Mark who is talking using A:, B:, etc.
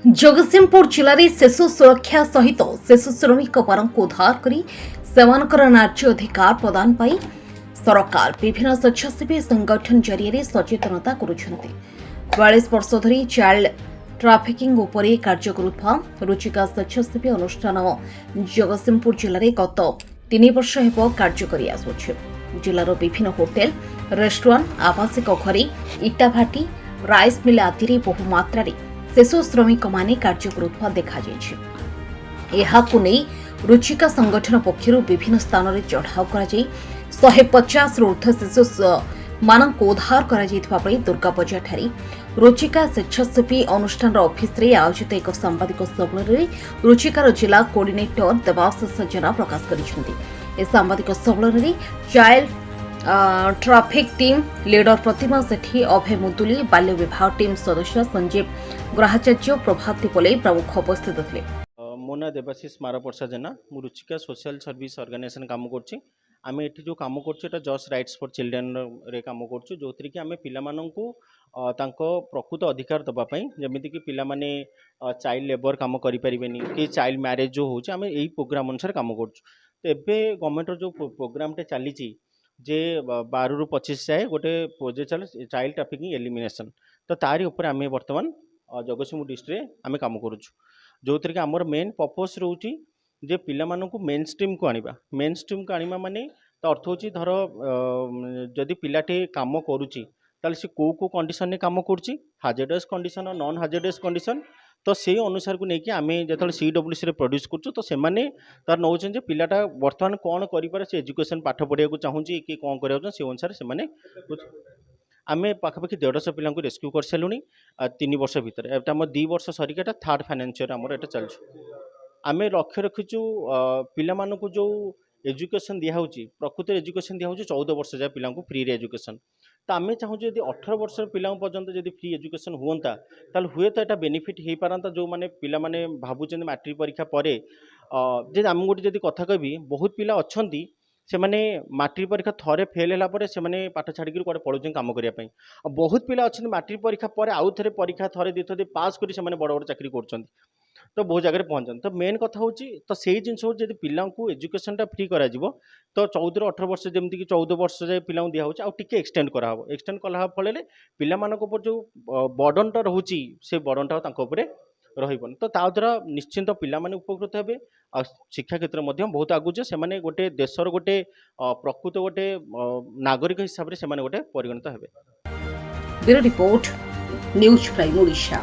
A: जगतसिंहपुर जिले में शिशु सुरक्षा सहित शिशु श्रमिक मान उद्धार कर न्याय अधिकार प्रदान पाई सरकार विभिन्न स्वेच्छासेवी संगठन जरिए सचेतनता करुछन्ति। 42 वर्ष धरी चाइल्ड ट्राफिकिंग उपरे कार्य करुवा रुचिका स्वेच्छासेवी अनुष्ठान जगतसिंहपुर जिले में गत 3 वर्ष हेब कार्य करि आसुछि। जिलार विभिन्न होटेल रेस्टोरेंट आवासिक घरे इटाभाटी राइस मिल आदि बहु मात्रा शिशु श्रमिक माने कार्य करुवा देखा रुचिका संगठन पक्षर विभिन्न स्थान में चढ़ाऊ कर 150 ऊर्ध्व शिशु मानक उद्धार कर दुर्गा बजार ठारी रुचिका स्वेच्छासेवी अनुष्ठान ऑफिस रे आयोजित एक सांबादिक सम्मेलन रुचिकार जिला कोऑर्डिनेटर देवाशीष जेना प्रकाश कर सांबादिक सम्मेलन चाइल्ड ट्राफिक टीम लीडर प्रतिमा सेठी अभय मुदुली बाल्य विभाग टीम सदस्य संजीव ग्रहाचार्य प्रभात दीपले प्रमुख उपस्थित थे।
B: मो ना देवाशीष मारापर्सा जेना मु रुचिका सोशल सर्विस ऑर्गेनाइजेशन काम करछि। आमे एठी जो काम करछु एटा जस्ट राइट्स फॉर चिल्ड्रन रे काम करछु जोथि कि आमे पिला माननकु तांको प्रकृत अधिकार दबा पई जेमिति कि पिला माने चाइल्ड लेबर काम करि परिबेनी कि चाइल्ड मैरिज जो होछि आमे एही प्रोग्राम अनुसार काम करछु। तो एबे गवर्नमेंट रो जो प्रोग्राम टे चलीछि जे 12 रु 25 जाए गोटे प्रोजेक्ट चले चाइल्ड ट्राफिकिंग एलिमिनेशन तो तारी ऊपर आमे वर्तमान जगतसिंहपुर डिस्ट्रिक्ट आमे काम करूछु जो कि आमर मेन पर्पस रोची जे पिला माननकु मेन स्ट्रीम को आनिबा माने तो अर्थ होची धर जदि पिलाटे काम करूची ताले से को कंडीशन ने काम करूची हाजर्डस कंडीशन और नॉन हाजर्डस कंडीशन तो से अनुसार को लेकिन आम जो CWC रे प्रोड्यूस करछु तो से माने तार नौचन जे पिलाटा वर्तमान कौन करिपारे से एजुकेशन पाठ पढ़िया को चाहूची कि कौन करिया से अनुसार से माने आमे पाखापाखि 150 पिला रेस्क्यू कर सारूँ 3 वर्ष भितर एटा आम 2 वर्ष सरिका थर्ड फाइनेंशियल आमर एटा चलछु। आमे लक्ष्य रखिछु पिला मानकु जो एजुकेशन दिया होची प्रकृत एजुकेशन दिया होची 14 वर्ष जाय पिला फ्री एजुकेशन तो आमे चाहूँ यदि 18 वर्ष पिला पर्यंत यदि फ्री एजुकेशन हुआ ताल हुए तो यहाँ बेनिफिट हो पारता जो मैंने पिला माने भावुं मैट्रिक परीक्षा पर आम गोटे जब कथा कहि बहुत पिला अच्छा से माने मैट्रिक परीक्षा थरे फेल है से माने पाठ छाड़ी कड़े पड़े काम करने बहुत पिला अच्छा मैट्रिक परीक्षा पर आउ थे परीक्षा थरे दी पास कर बड़ बड़ चाकरी कर तो बहुत जगह पहुँचते तो मेन कथा हूँ तो से जिन जब पिला एजुकेशन फ्री करा तो 14 ରୁ 18 वर्ष जमीक 14 वर्ष जाए पिला दिया टे एक्सटेंड कराव एक्सटेंड कला फल पिला जो बर्डनटा रोचे से बर्डनटा रही तो ता द्वारा निश्चिंत पिला माने उपकृत हेबे शिक्षा क्षेत्र में बहुत आगुचे से माने गोटे देशर गोटे प्रकृत गोटे नागरिक हिसाब से गोटे परिगणित हेबे।
A: Bureau report news prime Odisha.